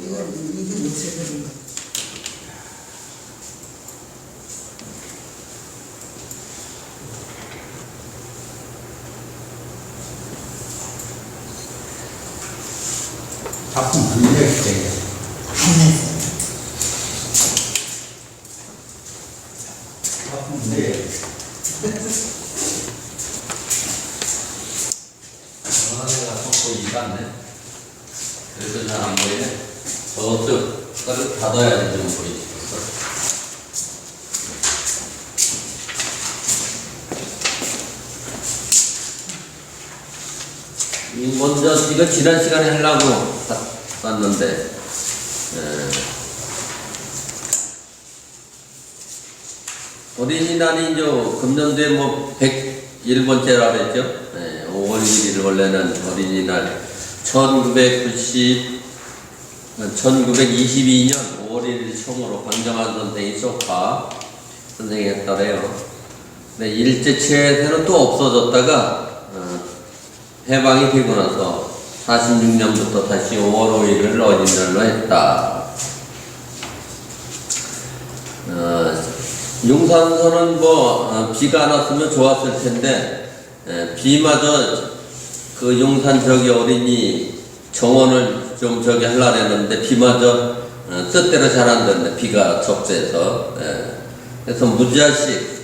이게 요새 그런 거. 작품 안 냈어요. 안 냈어요. 작품 내. 전화내가 섞고 이갔네. 그래서 잘 안 보이네. 저쪽 거를 닫아야지 좀 보이겠어. 먼저 이거 지난 시간에 하려고 봤는데 어린이날이 이제 금년도에 뭐 101번째라 그랬죠. 5월 1일 원래는 어린이날 1922년 5월 1일 처음으로 황정한 선생이 소파 선생이 했더래요. 근데 일제치에서는 또 없어졌다가 해방이 되고 나서 46년부터 다시 5월 5일을 어린이날로 했다. 용산서는 뭐 비가 안 왔으면 좋았을 텐데 비마저 그 용산 저기 어린이 정원을 좀 저기 하려고 했는데 비마저 뜻대로 잘 안 됐네. 비가 접수해서. 그래서 무자식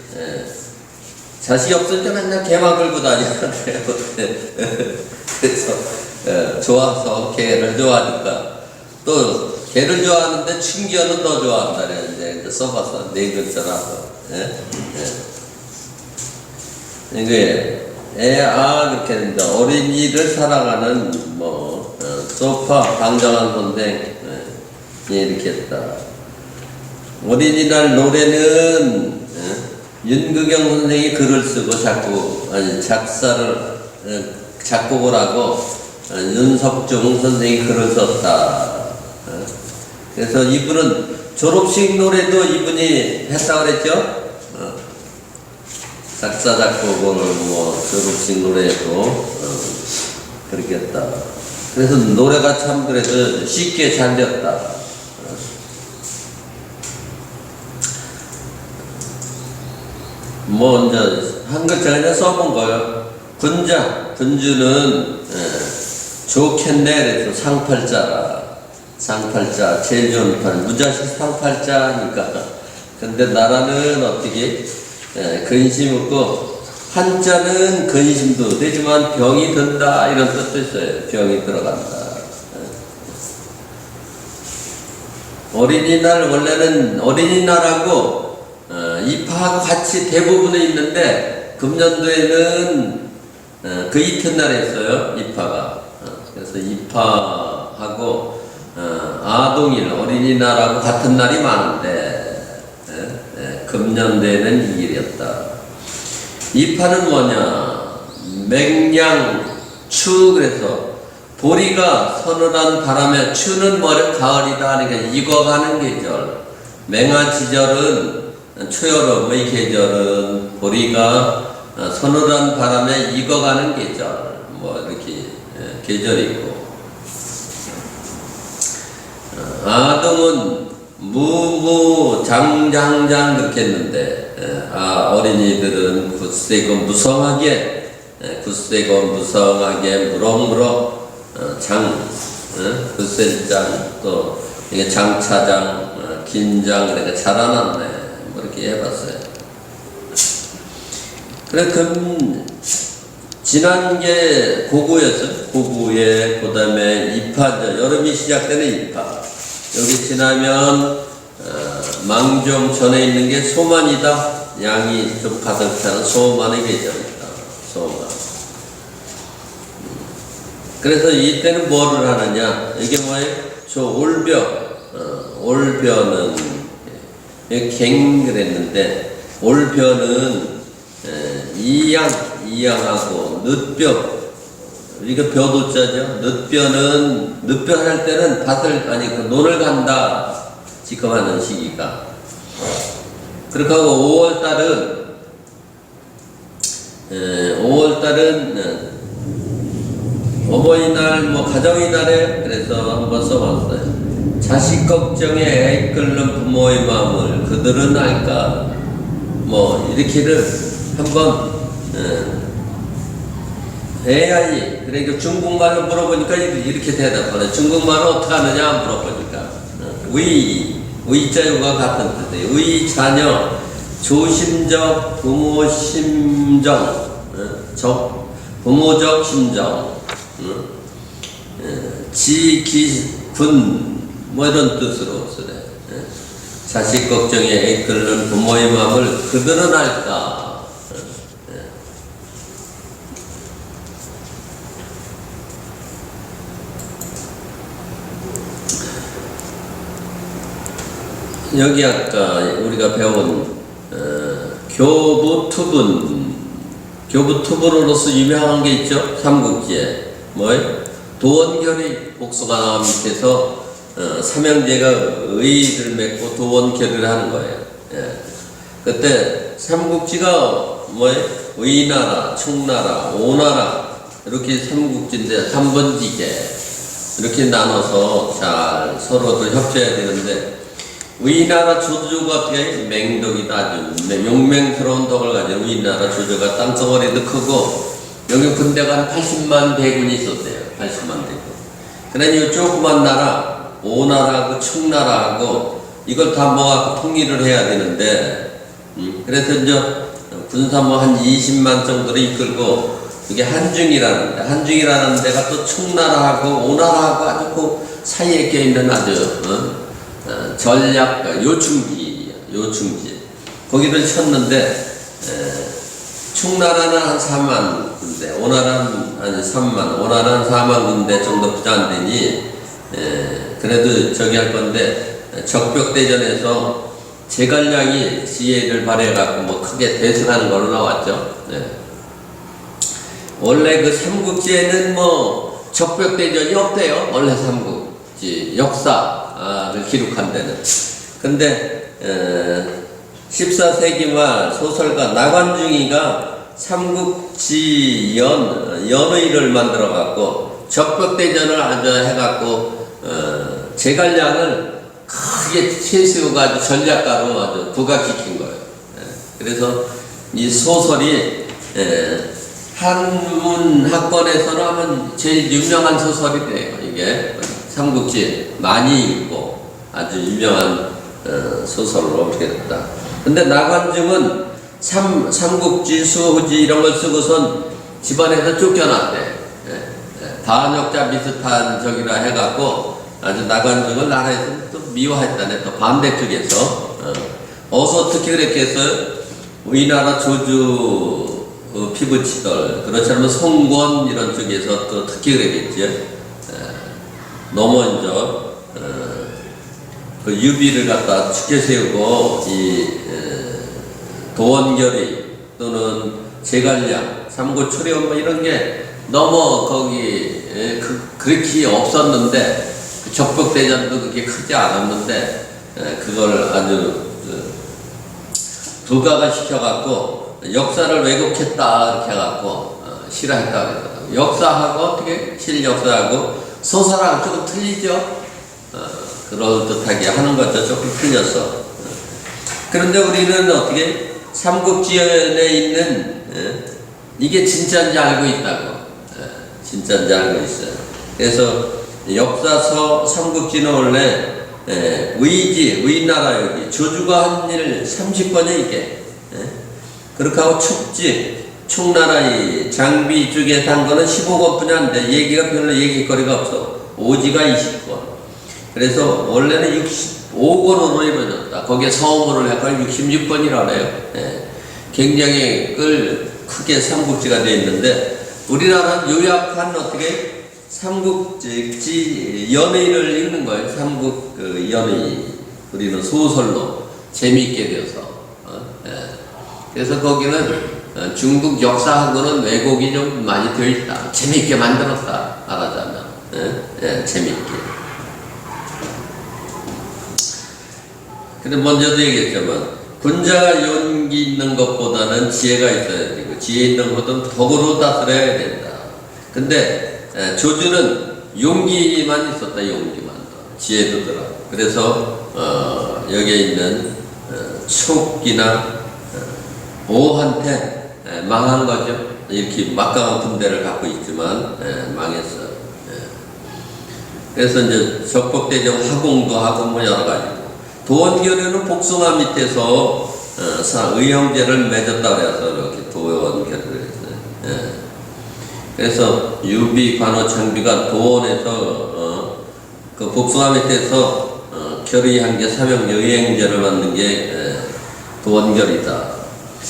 자식이 없을 때 맨날 개만 끌고 다니는데요. 그래서 좋아서 개를 좋아하니까 또 개를 좋아하는데 춘기어는 더 좋아한다 그랬는데 써봐서 네 글자라서. 이게 그렇게 했는데 어린이를 사랑하는 뭐 소파 방정한 선생 이렇게 했다. 어린이날 노래는 윤극영 선생이 글을 쓰고 작곡을 하고 윤석중 선생이 글을 썼다. 그래서 이분은 졸업식 노래도 이분이 했다고 그랬죠? 작사, 작곡을 뭐 졸업식 노래도 그렇게 했다. 그래서 노래가 참 그래도 쉽게 잘 됐다. 뭐 이제 한 글자 그냥 써본 거예요. 군주는 좋겠네 그래서 상팔자 제일 좋은 팔 무자식 상팔자니까. 근데 나라는 어떻게 근심 없고 한자는 근심도 되지만 병이 든다 이런 뜻도 있어요. 병이 들어간다. 어린이날 원래는 어린이날하고 입하하고 같이 대부분에 있는데 금년도에는 그 이튿날에 했어요. 입하가. 그래서 입하하고 아동일 어린이날하고 같은 날이 많은데 금년도에는 2일이었다. 입하는 뭐냐? 맹량추 그래서 보리가 서늘한 바람에 추는 머리 가을이다. 그러니까 익어가는 계절. 맹아지절은 초여름의 계절은 보리가 서늘한 바람에 익어가는 계절. 뭐 이렇게 계절이고. 아동은 무무장장장 그렇게 했는데 어린이들은 굳세고 무성하게 무럭무럭 굳셀장 또 이게 장차장 긴장 그러니까 자라났네 뭐 이렇게 해봤어요. 그래 지난 게 고구였어요. 고구에 그다음에 입하죠. 여름이 시작되는 입하. 여기 지나면 망종 전에 있는 게 소만이다. 양이 좀 가득 차는 소만의 계절이다. 소만. 그래서 이때는 뭐를 하느냐? 이게 뭐예요? 저 올벼는 갱 그랬는데 올벼는 이양하고 늦벼 이거 벼도자죠. 늦벼 할 때는 그 논을 간다 지금 하는 시기가. 그렇게 하고 5월달은 어버이날 뭐 가정의 날에 그래서 한번 써봤어요. 자식 걱정에 이끌는 부모의 마음을 그들은 알까? 뭐 이렇게를 한번 AI 그러니까 중국말로 물어보니까 이렇게 대답하네. 중국말로 어떻게 하느냐 물어보니까 의자유가 같은 뜻이에요. 의 자녀 조심적 부모 심정 부모적 심정 지기분 뭐 이런 뜻으로 쓰래. 자식 걱정에 이끌는 부모의 마음을 그들은 알까? 여기 아까 우리가 배운 교부투분으로서 유명한 게 있죠. 삼국지에 뭐예요? 도원결의 복수가 나온 밑에서 삼형제가 의를 맺고 도원결의를 하는 거예요. 예. 그때 삼국지가 뭐예요? 의나라, 청나라, 오나라 이렇게 삼국지인데 삼번지게 이렇게 나눠서 잘 서로들 협조해야 되는데 우리나라 조조가 어떻게 맹덕이다 아주 용맹스러운 덕을 가진 우리나라 조조가 땅덩어리도 크고 여기 군대가 한 80만 대군이 있었대요. 80만 대군. 그러니 조그만 나라 오나라하고 청나라하고 이걸 다 모아서 통일을 해야 되는데 그래서 이제 군사모 한 20만 정도를 이끌고 이게 한중이라는 데가 또 청나라하고 오나라하고 아주 그 사이에 껴있는 아주 전략 요충지 거기를 쳤는데 충나라는 한 4만 군데, 오나라는 한 3만, 오나라는 4만 군데 정도 부자되니 그래도 저기 할 건데 적벽대전에서 제갈량이 지혜를 발휘해갖고 뭐 크게 대승하는 걸로 나왔죠. 원래 그 삼국지에는 뭐 적벽대전이 없대요. 원래 삼국지 역사를 기록한 데는. 근데 14세기 말 소설가 나관중이가 삼국지 연의를 만들어 갖고 적벽대전을 아주 해갖고 제갈량을 크게 채세워가지고 전략가로 아주 부각시킨 거예요. 그래서 이 소설이 한문학권에서는 하면 제일 유명한 소설이 돼요. 이게 삼국지 많이 읽고 아주 유명한 소설로 어떻게 됐다. 근데 나관중은 삼국지, 수호지 이런 걸 쓰고선 집안에서 쫓겨났대. 반역자 비슷한 적이라 해갖고 아주 나관중을 나라에서 또 미워했다네. 또 반대쪽에서 어서 어떻게 그렇게 했어요? 우리나라 조주 피부치들 그렇지 않으면 송권 이런 쪽에서 또 특히 그랬겠지. 너무 이제 그 유비를 갖다 축제 세우고 이 도원결의 또는 제갈량, 삼고초려 뭐 이런 게 너무 거기 그렇게 없었는데 적벽대전도 그렇게 크지 않았는데 그걸 아주 부각을 시켜갖고 역사를 왜곡했다 이렇게 해갖고 실화했다 그러더라고요. 역사하고 어떻게 실역사하고 소설하고 조금 틀리죠. 그럴듯하게 하는 것도 조금 틀렸어. 그런데 우리는 어떻게 삼국지연에 있는 이게 진짜인지 알고 있다고. 진짜인지 알고 있어요. 그래서 역사서 삼국지는 원래 우리나라 여기 조주가 한 일 30번에 이게 그렇게 하고 축지 충나라의 장비 쪽에 단 거는 15권뿐이 안 돼. 얘기가 별로 얘기거리가 없어. 오지가 20권. 그래서 원래는 65권으로 이루어졌다. 거기에 서원을 해서 66권이라네요. 굉장히 크게 삼국지가 되어 있는데 우리나라는 요약한 어떻게 삼국지 연의를 읽는 거예요. 삼국 연의. 우리는 소설로 재미있게 되어서. 그래서 거기는 중국 역사하고는 왜곡이 좀 많이 되어 있다. 재미있게 만들었다. 말하자면. 재미있게. 근데 먼저도 얘기했지만 군자가 용기 있는 것보다는 지혜가 있어야 되고 지혜 있는 것은 덕으로 다스려야 된다. 근데 조주는 용기만 있었다. 용기만. 지혜도더라. 그래서 여기에 있는 촉기나 오한테 망한 거죠. 이렇게 막강한 군대를 갖고 있지만 망했어. 그래서 이제 적법대적 화공도 하고 뭐 여러 가지. 도원결의는 복숭아 밑에서 의형제를 맺었다 그래서 이렇게 도원결의를 했어요. 그래서 유비, 관우, 장비가 도원에서 그 복숭아 밑에서 결의한 게 사명 의행제를 만든 게 도원결이다.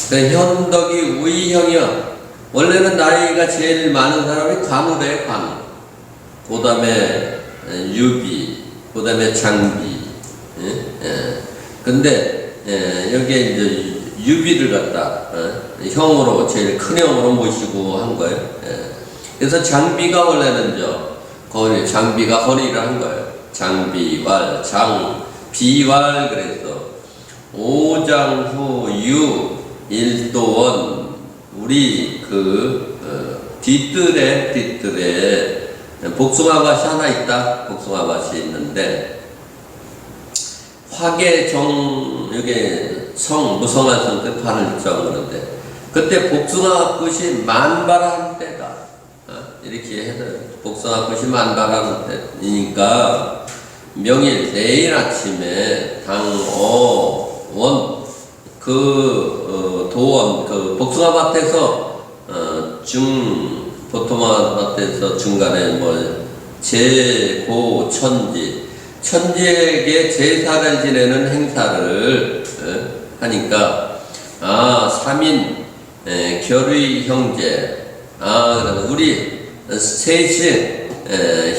그러니까 현덕이 의형이야. 원래는 나이가 제일 많은 사람이 관우래, 관우. 그 다음에 유비, 그 다음에 장비. 근데 여기에 이제 유비를 갖다 형으로, 제일 큰 형으로 모시고 한 거예요. 그래서 장비가 원래는 거리, 장비가 허리를 한 거예요. 장비왈, 장비왈. 그래서 오장후 유 일도원. 우리 뒤뜰에 복숭아밭이 하나 있다. 복숭아밭이 있는데 화계정, 여기 무성한 성 때 발을 적었는데 그때 복숭아꽃이 만발한 때다. 이렇게 해서 복숭아꽃이 만발한 때이니까 명일 내일 아침에 당어원 도원 복숭아밭에서 보토마밭에서 중간에 제고 천지에게 제사를 지내는 행사를 하니까 3인 결의 형제. 그래서 우리 셋이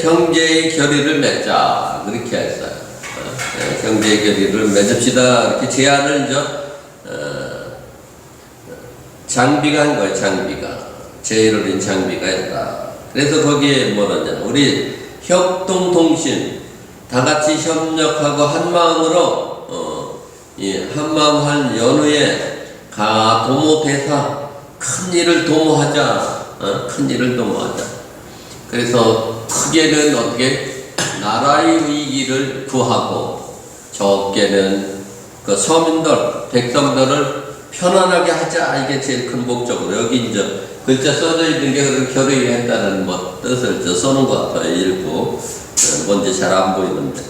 형제의 결의를 맺자 그렇게 했어요. 형제의 결의를 맺읍시다 이렇게 제안을 장비가 한 거예요. 장비가 제일 어린 장비가 했다. 그래서 거기에 뭐라냐, 우리 협동통신 다 같이 협력하고 한 마음으로 한 마음 한 연후에 도모대사 큰 일을 도모하자. 큰 일을 도모하자. 그래서 크게는 어떻게 나라의 위기를 구하고 적게는 그 서민들, 백성들을 편안하게 하자. 이게 제일 큰 목적으로. 여기 이제 글자 써져 있는 게 결의했다는 뜻을 써는 것 같아요. 일부. 뭔지 잘 안 보이는데.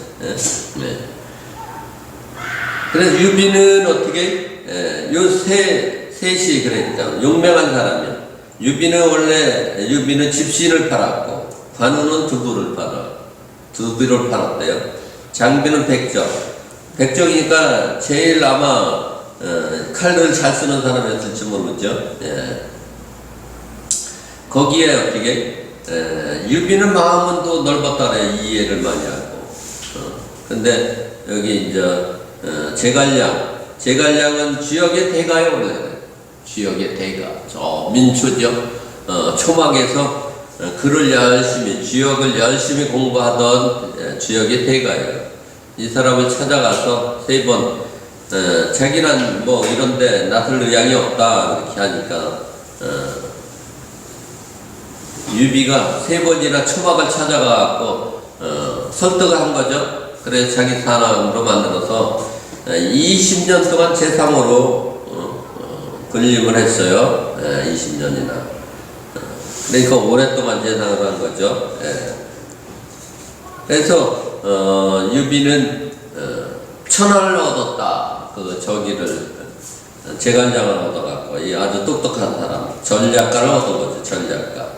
그래서 유비는 어떻게, 요 셋이 그랬죠. 용맹한 사람이야. 유비는 집시를 팔았고, 관우는 두부를 팔았대요. 장비는 백적이니까 제일 아마 칼을 잘 쓰는 사람이었을지 모르죠. 거기에 어떻게 유비는 마음은 또 넓었다래. 이해를 많이 하고. 근데 여기 이제 제갈량은 지역의 대가요. 원래 지역의 대가. 저 민초죠. 초막에서 지역을 열심히 공부하던 지역의 대가예요. 이 사람을 찾아가서 3번 자기는 이런데 나설 의향이 없다 이렇게 하니까 유비가 3번이나 초막을 찾아가고 설득을 한 거죠. 그래서 자기 사람으로 만들어서 20년 동안 제상으로 군림을 했어요. 20년이나. 그러니까 오랫동안 제상을 한 거죠. 그래서 유비는 천하를 얻었다. 제갈량을 얻어갖고 이 아주 똑똑한 사람, 전략가를 얻은 거죠. 전략가.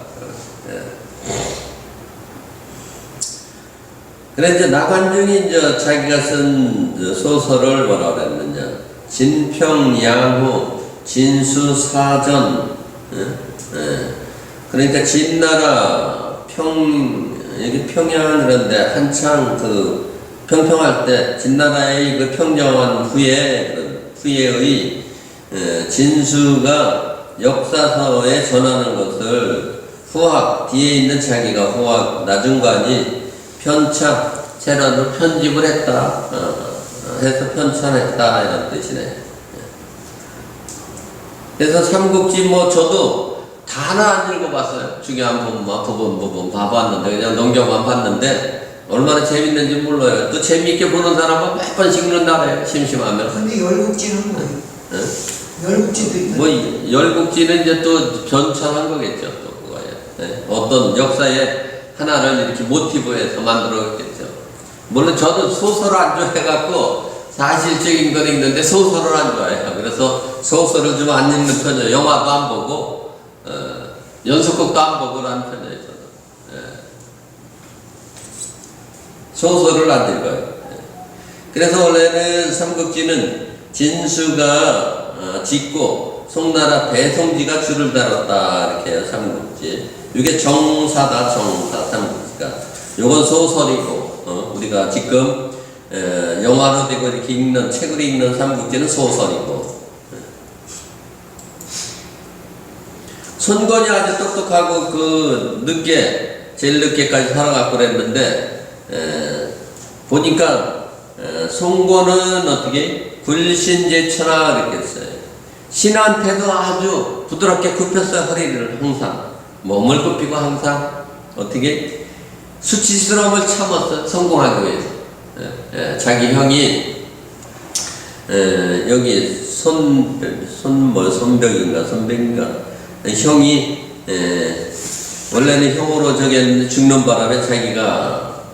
그래 이제 나관중이 이제 자기가 쓴 소설을 뭐라 그랬느냐, 진평양후 진수사전. 그러니까 진나라 여기 평양 그런데 한창 평평할 때 진나라의 평정한 후예의 진수가 역사서에 전하는 것을 뒤에 있는 자기가 나중관이 세라로 편집을 했다. 해서 편찬했다 이런 뜻이네. 그래서 삼국지 저도 다 하나 안 읽어봤어요. 중요한 부분 봐봤는데 그냥 넘겨만 봤는데 얼마나 재밌는지 몰라요. 또 재미있게 보는 사람은 몇 번 찍는다래요. 심심하면. 근데 열국지는 뭐예요? 응? 열국지도 있나? 뭐 열국지는 이제 또 변천한 거겠죠. 또 그거에 어떤 역사의 하나를 이렇게 모티브해서 만들어겠죠. 물론 저는 소설을 안 좋아해갖고 사실적인 건 읽는데 소설을 안 좋아해요. 그래서 소설을 좀 안 읽는 편이에요. 영화도 안 보고 연속극도 안 보고 라는 편이에요. 저는. 소설을 안 읽어요. 그래서 원래는 삼국지는 진수가 짓고 송나라 배송지가 줄을 달았다 이렇게 해요. 삼국지. 이게 정사다. 정사 삼국지가. 요건 소설이고 우리가 지금 영화로 되고 이렇게 읽는 책으로 읽는 삼국지는 소설이고. 손권이 아주 똑똑하고 제일 늦게까지 살아갖고 그랬는데 보니까 송권은 어떻게 굴신제천하 이렇게 했어요. 신한테도 아주 부드럽게 굽혔어요. 허리를 항상 몸을 굽히고 항상 어떻게 수치스러움을 참았어. 성공하기 위해서. 자기 형이 여기 손벽인가 형이 원래는 형으로 저기 죽는 바람에 자기가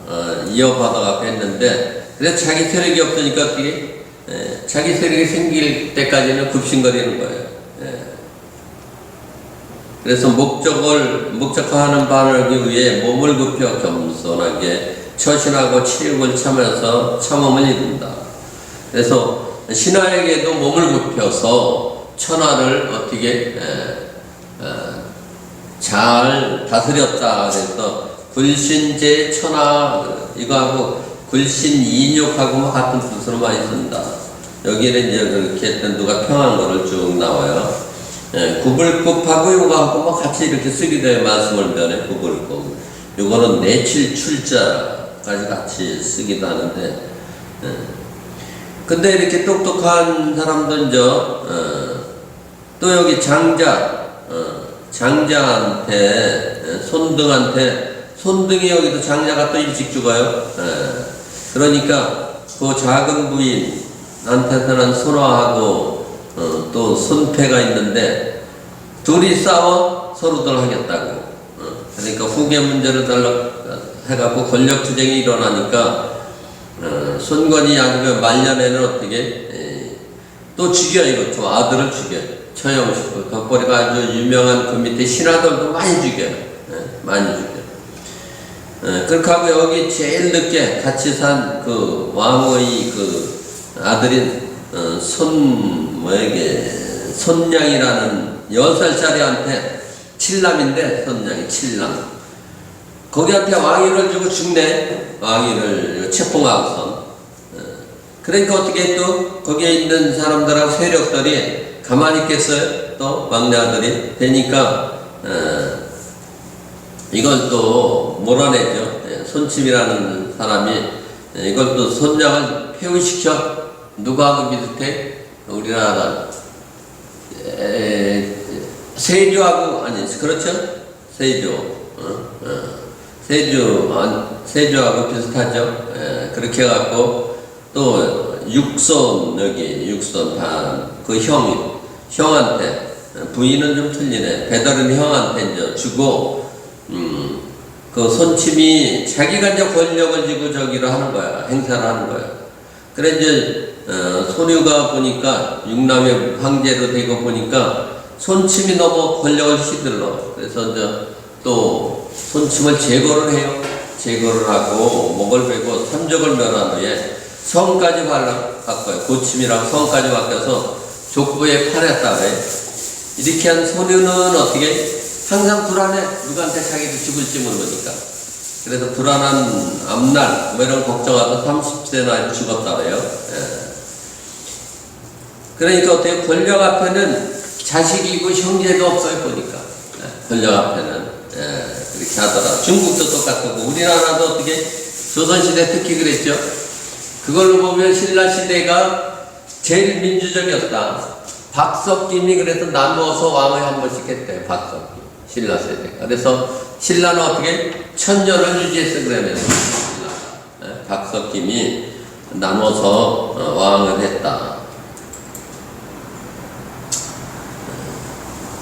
이어받아갖고 했는데 그래서 자기 세력이 없으니까 어떻게 자기 세력이 생길 때까지는 굽신거리는 거예요. 그래서 목적화하는 바를 위해 몸을 굽혀 겸손하게 처신하고 치욕을 참으면서 참음을 이룬다. 그래서 신하에게도 몸을 굽혀서 천하를 어떻게 잘 다스렸다. 그래서 굴신제 천하 이거하고 굴신이욕하고 뭐 같은 뜻으로 많이 쓴다. 여기는 이제 그렇게 했던 누가 평한 거를 쭉 나와요. 구불굽하고 요거하고 뭐 같이 이렇게 쓰기도 해요. 말씀을 변해 구불굽. 요거는 내칠 출자까지 같이 쓰기도 하는데 근데 이렇게 똑똑한 사람들 또 여기 장자한테 손등이 여기도 장자가 또 일찍 죽어요. 그러니까 그 작은 부인한테서는 손화하고 또 손패가 있는데 둘이 싸워 서로들 하겠다고. 그러니까 후계 문제를 해갖고 권력 투쟁이 일어나니까 손권이 아니면 말년에는 어떻게 또 죽여 이것도 아들을 죽여. 처형시고 덕벌이가 아주 유명한 그 밑에 신하들도 많이 죽여요. 많이 죽여요. 그렇게 하고 여기 제일 늦게 같이 산 그 왕의 그 아들인 손냥이라는 10살짜리한테 칠남인데 손냥이 칠남 거기한테 왕위를 주고 죽네. 왕위를 체포하고선. 그러니까 어떻게 또 거기에 있는 사람들하고 세력들이 가만히 있겠어요? 또 막내 아들이 되니까 이걸 또 몰아내죠. 손침이라는 사람이 이걸 또 손장을 폐위시켜. 누구하고 비슷해? 우리나라 세조하고 아니 그렇죠? 세조하고 비슷하죠. 그렇게 해갖고 또 육손 그 형한테 부인은 좀 틀리네. 배달은 형한테 이제 주고 그 손침이 자기가 이제 권력을 쥐고 저기를 하는 거야. 행사를 하는 거야. 그래 이제 소류가 보니까 육남의 황제로 되고 보니까 손침이 너무 권력을 휘둘러. 그래서 이제 또 손침을 제거를 해요. 제거를 하고 목을 베고 삼적을 멸한 후에 성까지 바꿔요. 고침이랑 성까지 바뀌어서 족부에 팔았다 그래. 이렇게 한 소류는 어떻게 항상 불안해. 누구한테 자기도 죽을지 모르니까. 그래서 불안한 앞날 뭐 이런 걱정하다 30세 나이로 죽었다 그래요. 그러니까 어떻게 권력 앞에는 자식이고 형제도 없어요 보니까. 권력 앞에는 그렇게 하더라. 중국도 똑같고 우리나라도 어떻게 조선시대 특히 그랬죠. 그걸로 보면 신라시대가 제일 민주적이었다. 박석김이 그래서 나누어서 왕을 한 번씩 했대요. 박석김. 신라세대가. 그래서 신라는 어떻게 천년을 유지했어 그러면 신라가. 박석김이 나눠서 왕을 했다.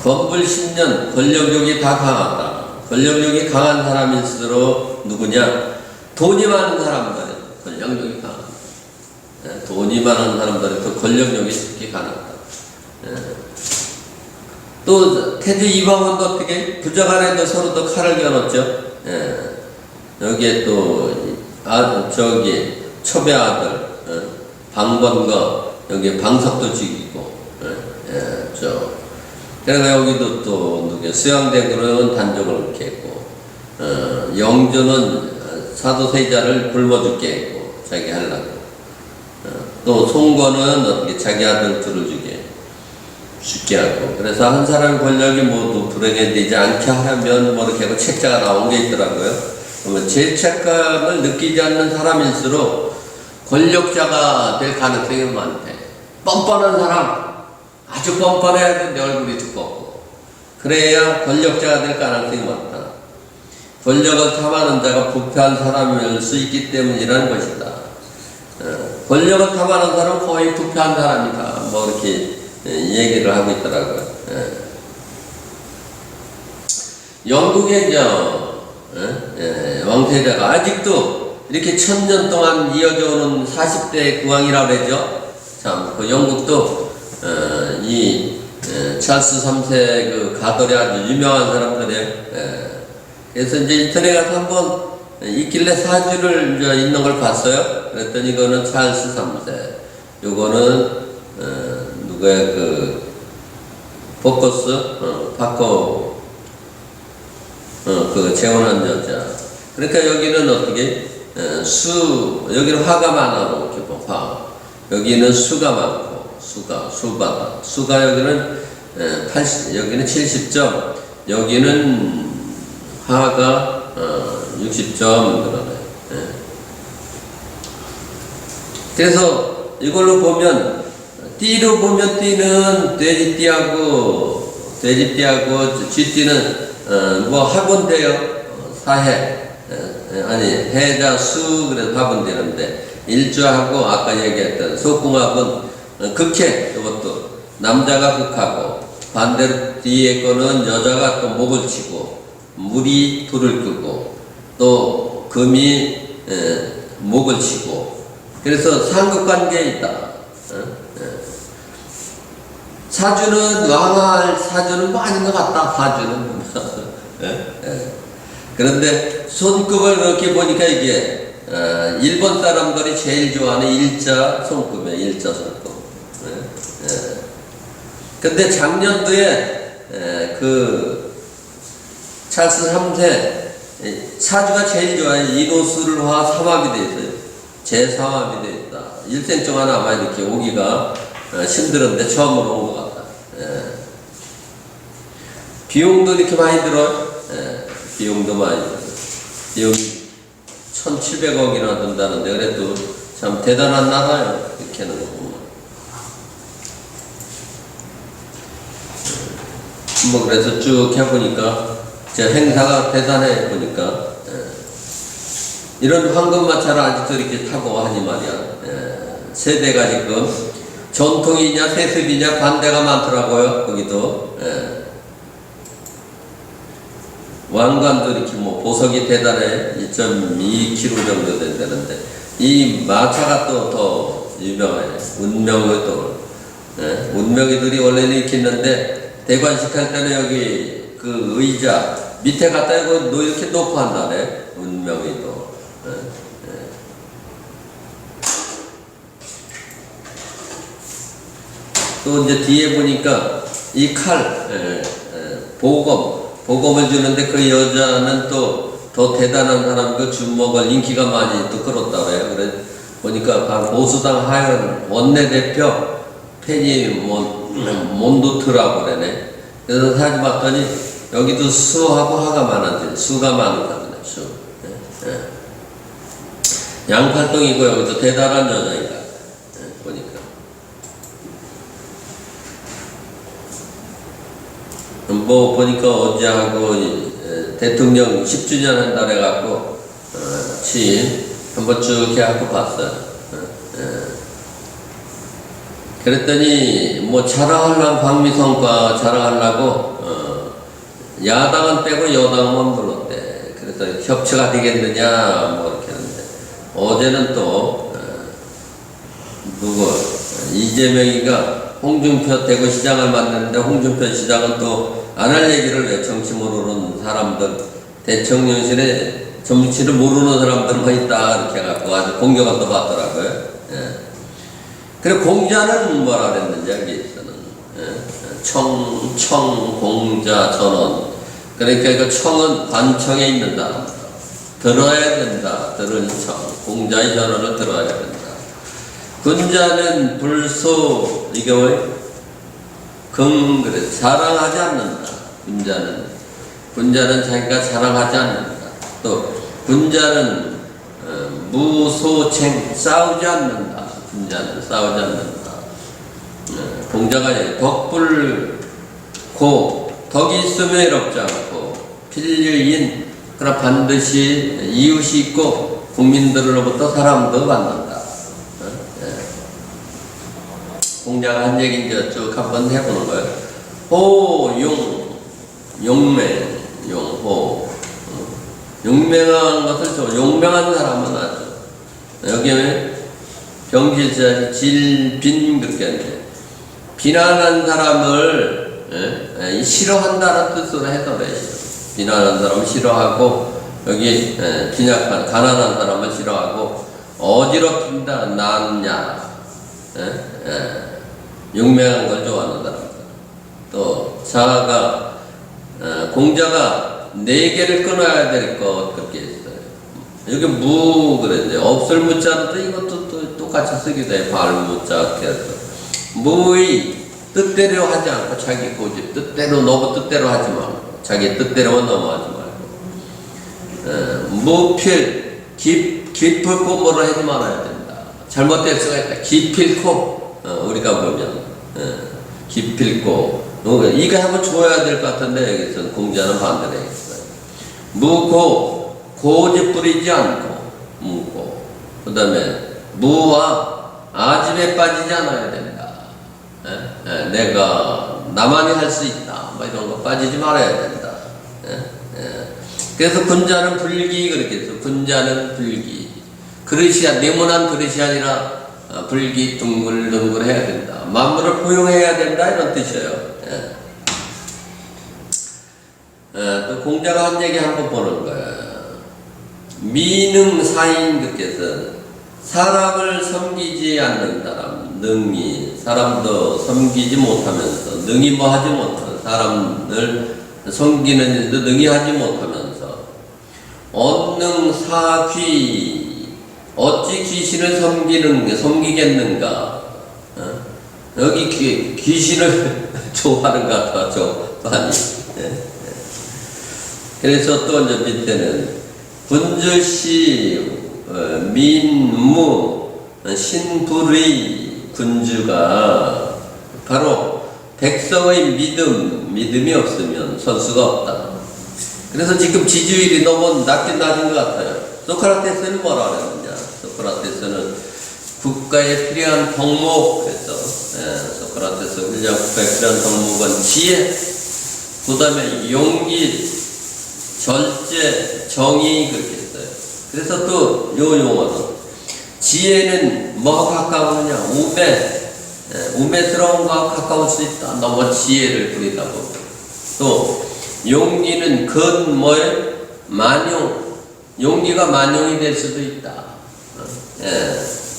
건불 10년 권력욕이 다 강하다. 권력욕이 강한 사람일수록 누구냐? 돈이 많은 사람들은 권력욕이 강하다. 돈이 많은 사람들은 그 권력욕이 특히 강하다. 또 태조 이방원도 어떻게 부자간에도 서로도 칼을 겨눴죠. 여기에 또 저기 초배 아들 방건거 여기 방석도 죽이고 그래서 여기도 또 누구 수양대군은 단종을 이렇게 했고 영조는 사도세자를 굶어 죽게 했고 자기 하려고 또 송건은 어떻게 자기 아들 둘을 죽게 하고 그래서 한 사람의 권력이 모두 불행해 되지 않게 하려면 뭐 이렇게 하고 책자가 나온 게 있더라고요. 그러면 제 책감을 느끼지 않는 사람일수록 권력자가 될 가능성이 많대. 뻔뻔한 사람 아주 뻔뻔해야 되는데 얼굴이 두껍고 그래야 권력자가 될 가능성이 많다. 권력을 탐하는 자가 부패한 사람일 수 있기 때문이라는 것이다. 권력을 탐하는 사람은 거의 부패한 사람이다. 뭐 이렇게 얘기를 하고 있더라고요. 영국의 왕세자가 아직도 이렇게 1000년 동안 이어져 오는 40대 국왕이라고 그러죠. 참, 그 영국도 찰스 3세 그 가돌이 아주 유명한 사람들이에요. 그래서 이제 인터넷 가서 한번 있길래 사주를 있는 걸 봤어요. 그랬더니 이거는 찰스 3세, 요거는 누구의 그 포커스 파커 그 재혼한 여자. 그러니까 여기는 어떻게 여기는 화가 많아 이렇게 화. 여기는 수가 많고 수가 여기는 80, 여기는 70점, 여기는 화가 60점 그러네. 그래서 이걸로 보면 띠로 보면 띠는 돼지띠하고 쥐띠는 뭐 합원돼요. 사해 아니 해자 수 그래서 합원되는데 일주하고 아까 얘기했던 속궁합은 극해. 이것도 남자가 극하고 반대로 뒤에 거는 여자가 또 목을 치고 물이 불을 끄고 또 금이 목을 치고 그래서 상극관계에 있다. 사주는 왕할 사주는 뭐 아닌 것 같다. 사주는 그런데 손급을 이렇게 보니까 이게 일본 사람들이 제일 좋아하는 일자 손급이에요. 일자 손급. 근데 작년도에 그 찰스 3세 사주가 제일 좋아요. 인호술화 삼합이 돼 있어요. 제3합이 돼 있다. 일생 동안 아마 이렇게 오기가 힘들었는데 처음으로 온 것 같다. 비용도 이렇게 많이 들어요. 비용도 많이 들어요. 비용 1700억이나 든다는데 그래도 참 대단한 나라예요. 이렇게 하는 거 보면. 뭐 그래서 쭉 해보니까 제 행사가 대단해 보니까 이런 황금마차를 아직도 이렇게 타고 하니 말이야. 세대가 지금 전통이냐 세습이냐 반대가 많더라고요. 거기도 왕관도 이렇게 뭐 보석이 대단해 2.2kg 정도 된다는데 이 마차가 또 더 유명해. 운명의 돌. 운명이들이 원래는 이렇게 있는데 대관식 할 때는 여기 그 의자 밑에 갖다 이거 이렇게 놓고 한다네. 운명의 돌. 또 이제 뒤에 보니까 이 칼, 보검을 주는데 그 여자는 또 더 대단한 사람 그 주먹을 인기가 많이 또 끌었다 그래요. 그래 보니까 보수당 하원 원내대표 페니 몬도트라고 그러네. 그래서 사진 봤더니 여기도 수하고 화가 많아지 수가 많은가 보네. 수. 양팔동이고 여기도 대단한 여자인가 보니까. 뭐 보니까 어제하고 대통령 10주년 한다 해갖고 취임 한번 쭉 해갖고 봤어요. 그랬더니 뭐 자랑하려고 박미성과 자랑하려고 야당은 빼고 여당만 불렀대. 그래서 협치가 되겠느냐 뭐 이렇게 하는데 어제는 또 누구 이재명이가 홍준표 대구시장을 만났는데 홍준표 시장은 또 안 할 얘기를 왜 정치 모르는 사람들 대통령실에 정치를 모르는 사람들만 있다 이렇게 해갖고 아주 공격을 또 받더라고요. 그리고 공자는 뭐라 그랬는지 여기에서는 공자 전원. 그러니까 그 청은 관청에 있는 사람 들어야 된다. 들은 청 공자의 전원을 들어야 된다. 군자는 불소 이게 왜 그래 자랑하지 않는다. 군자는 자기가 자랑하지 않는다. 또 군자는 무소쟁 싸우지 않는다. 군자는 싸우지 않는다. 공자가 덕불고 덕이 있으면 이롭지 않고 필유인 그러나 반드시 이웃이 있고 국민들로부터 사랑도 받는다. 공자가 한 얘기 이제 쭉 한번 해보는 거예요. 용맹, 용호. 용맹한 것을 용맹한 사람은 아주 여기는 병질자 질빈 그렇게 하는데 비난한 사람을 싫어한다는 뜻으로 해석해. 비난한 사람을 싫어하고 여기 빈약한 가난한 사람을 싫어하고 어지럽힌다 난냐 용맹한 걸 좋아하는 사람들. 또 자아가 공자가 네 개를 끊어야 될 것 그렇게 있어요. 여기 그랬는데 없을 무자도 이것도 또 똑같이 쓰게 돼. 발무자 이렇게 해서 무의 뜻대로 하지 않고 자기 고집 뜻대로 너무 뜻대로 하지 말고 자기 뜻대로만 넘어가지 말고 무필 깊을고 뭐라 하지 말아야 된다. 잘못될 수가 있다. 기필코 우리가 보면 기필코 이거 한번 줘야 될 것 같은데 여기서 공자는 반대로 했어요. 무고 고집 부리지 않고 무고 그 다음에 무와 아집에 빠지지 않아야 된다. 내가 나만이 할 수 있다 뭐 이런 거 빠지지 말아야 된다. 그래서 군자는 불기 그렇게 해서 군자는 불기 그릇이 네모난 그릇이 아니라 불기 둥글둥글 해야 된다. 만물을 포용해야 된다 이런 뜻이에요. 또 공자가 한 얘기 한번 보는 거예요. 미능사인 그렇게 해서 사람을 섬기지 않는 사람 능히 사람도 섬기지 못하면서 능히 뭐 하지 못하는 사람을 섬기는 일도 능히 하지 못하면서 언능사귀 어찌 귀신을 섬기겠는가? 여기 귀신을 좋아하는 것 같아, 많이. 그래서 또 이제 밑에는 군주시 민무 신불의 군주가 바로 백성의 믿음이 없으면 선수가 없다. 그래서 지금 지지율이 너무 낮긴 낮은 것 같아요. 소크라테스는 뭐라 그랬느냐? 소크라테스는 국가에 필요한 덕목 그랬어. 소크라테스 훈련 국가에 필요한 덕목은 지혜, 그 다음에 용기, 절제, 정의 그렇게 했어요. 그래서 또 요 용어는 지혜는 뭐하고 가까우느냐? 우매스러운 것과 가까울 수 있다. 너무 지혜를 부리다 보면. 또 용기는 만용, 용기가 만용이 될 수도 있다.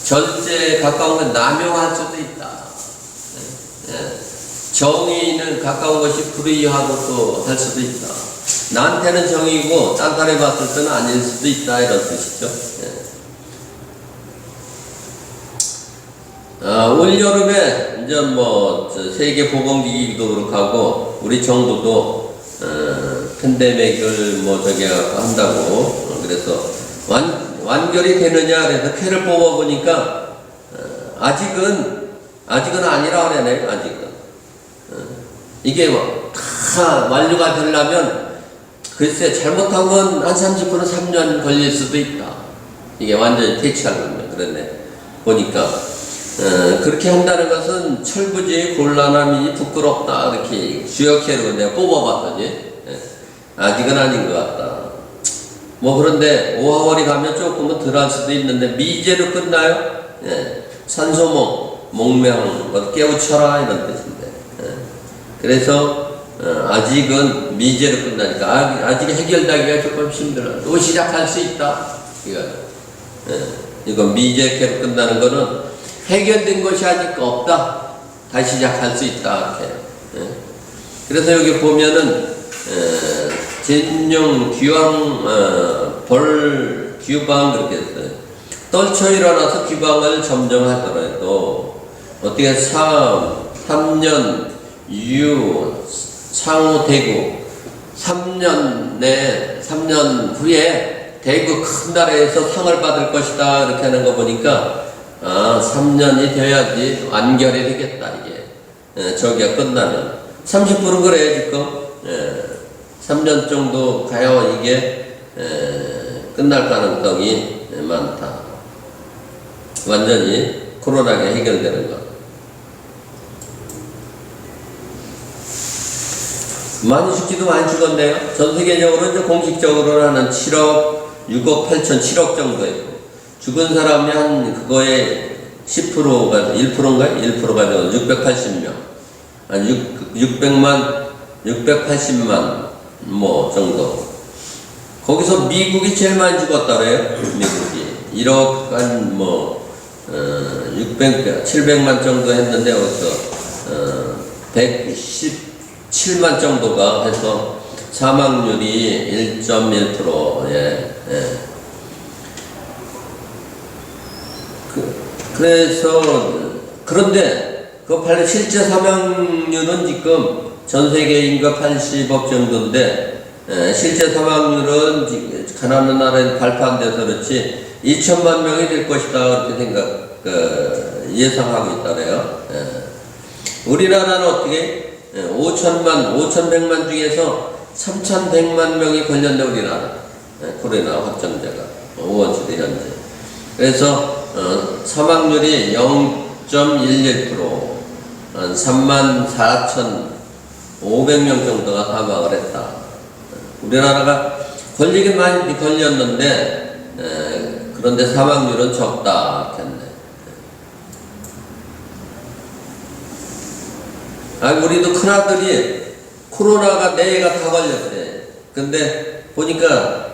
절제에 가까운 건 남용할 수도 있다. 정의는 가까운 것이 불의하고 또 할 수도 있다. 나한테는 정의고 딴 사람이 봤을 때는 아닐 수도 있다 이런 뜻이죠. 올여름에 이제 뭐 세계보건기구도 그렇고 하고 우리 정부도 팬데믹을 뭐 저기 한다고 그래서 완결이 되느냐 그래서 표를 뽑아보니까 아직은 아니라 그러네. 아직은 이게 다 완료가 되려면 글쎄 잘못한 건 한 30%는 3년 걸릴 수도 있다. 이게 완전히 퇴치하려면 그랬네. 보니까 그렇게 한다는 것은 철부지 곤란함이 부끄럽다 이렇게 주역회로 내가 뽑아봤더니 아직은 아닌 것 같다. 뭐 그런데 5화월이 가면 조금은 덜할 수도 있는데 미제로 끝나요? 산소몽, 몽명, 깨우쳐라 이런 뜻인데. 그래서 아직은 미제로 끝나니까 아직 해결되기가 조금 힘들어. 또 시작할 수 있다. 이건 미제로 끝나는 거는 해결된 것이 아직 없다. 다시 시작할 수 있다. 이렇게. 그래서 여기 보면은 진용 귀왕 벌 귀방 그렇게 했어요. 떨쳐 일어나서 귀방을 점정하더라도 어떻게 3년 유 상호 대구 3년 후에 대구 큰 나라에서 상을 받을 것이다 이렇게 하는 거 보니까 3년이 돼야지 완결이 되겠다 이게 저기가 끝나면 30%는 그래요 지금 3년 정도 가야 이게 끝날 가능성이 많다. 완전히 코로나가 해결되는 것. 많이 죽지도 많이 죽었네요. 전 세계적으로 이제 공식적으로는 한 7억, 6억 8천, 7억 정도 있고 죽은 사람이 한 그거의 10%가 1%인가요? 1%가 680명. 한 600만, 680만 뭐 정도. 거기서 미국이 제일 많이 죽었다 그래요. 미국이 1억 한 뭐 700만 정도 했는데 여기서 117만 정도가 해서 사망률이 1.1%. 그래서 그런데 그 실제 사망률은 지금 전 세계 인구 80억 정도인데 실제 사망률은 가난한 나라에 발표한 데서 그렇지 2천만 명이 될 것이다 그렇게 예상하고 있다래요. 우리나라는 어떻게 5,100만 중에서 3,100만 명이 걸렸네 우리나라 코로나 확정자가 5월초대 현재. 그래서 사망률이 0.11% 한 34,500명 정도가 사망을 했다. 우리나라가 걸리긴 많이 걸렸는데 그런데 사망률은 적다 했네. 우리도 큰아들이 코로나가 4애가 다 걸렸대. 근데 보니까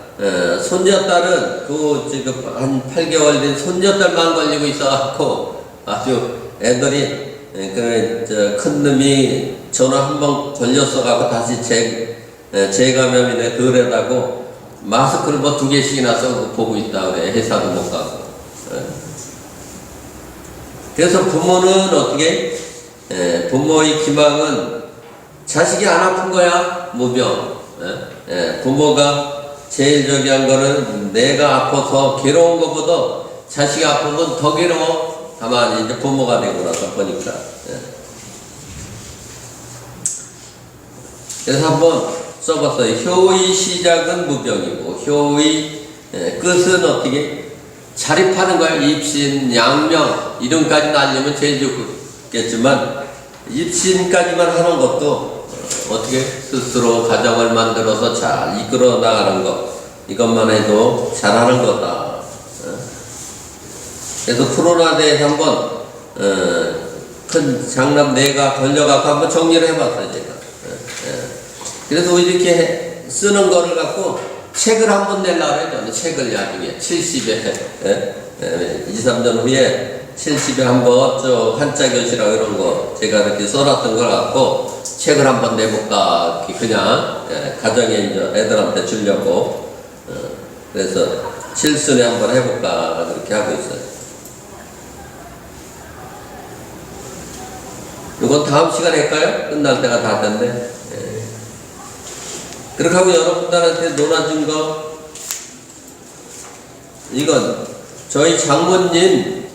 손녀딸은 지금 한 8개월 된 손녀딸만 걸리고 있어갖고 아주 애들이 큰 놈이 전화 한번 걸렸어갖고 다시 재감염이네 덜하다고 마스크를 뭐 2개씩이나 써서 보고 있다 그래. 회사도 못 가고. 그래서 부모는 어떻게 부모의 기망은 자식이 안 아픈 거야 무병. 부모가 제일 저기 한 거는 내가 아파서 괴로운 것보다 자식이 아프면 더 괴로워. 다만 이제 부모가 되고 나서 보니까. 그래서 한번 써봤어요. 효의 시작은 무병이고 효의 끝은 어떻게 자립하는 거야. 입신, 양명 이름까지 알려면 제일 좋겠지만 입신까지만 하는 것도 어떻게 스스로 가정을 만들어서 잘 이끌어 나가는 것 이것만 해도 잘하는 거다. 그래서 코로나 대해서 한번 큰 장남 4가 걸려갖고 한번 정리를 해봤어요 제가. 그래서 이렇게 쓰는 거를 갖고 책을 한번 내려고 해요. 저는 책을 나중에 70에 2, 3년 후에 70에 한번 한자 교실하고 이런 거 제가 이렇게 써놨던 걸 갖고 책을 한번 내볼까 그냥 가정에 이제 애들한테 주려고 그래서 실순에 한번 해볼까 그렇게 하고 있어요. 이건 다음 시간에 할까요? 끝날 때가 다 됐는데. 그렇게 하고 여러분들한테 놀아준 거 이건 저희 장모님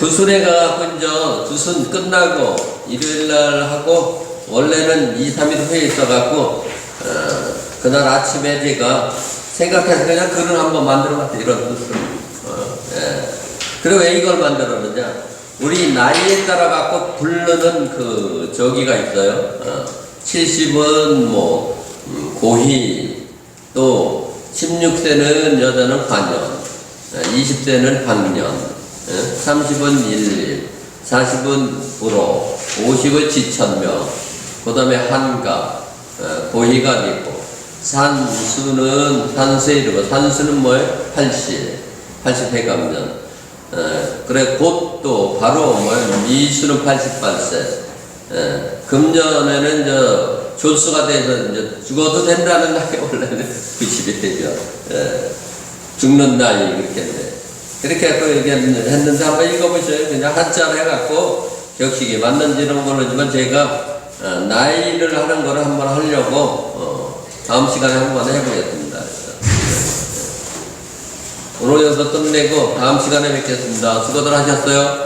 구순에 가갖고 이제 구순 끝나고 일요일날 하고 원래는 2, 3일 후에 있어갖고 그날 아침에 제가 생각해서 그냥 글을 한번 만들어봤어요. 이런 뜻으로. 그리고 왜 이걸 만들었느냐? 우리 나이에 따라 갖고 부르는 그 저기가 있어요. 70은 뭐 고희, 또 16세는 여자는 관연, 20세는 방년, 30은 일일, 40은 불호, 50은 지천명, 그 다음에 한가, 고희가 되고, 산수는 산수에 이르고, 산수는 뭐예요? 80회감년. 그래, 곧또 바로 뭐예요? 미수는 88세. 금년에는 조수가 돼서 이제 죽어도 된다는 나이 원래는 90이 되죠. 죽는 나이 그렇게 했는데. 그렇게 해서 얘기했는데 한번 읽어보셔요. 그냥 한자로 해갖고 격식이 맞는지는 모르지만 제가 나이를 하는 거를 한번 하려고 다음 시간에 한번 해보겠습니다. 오늘 여기서 끝내고 다음 시간에 뵙겠습니다. 수고들 하셨어요.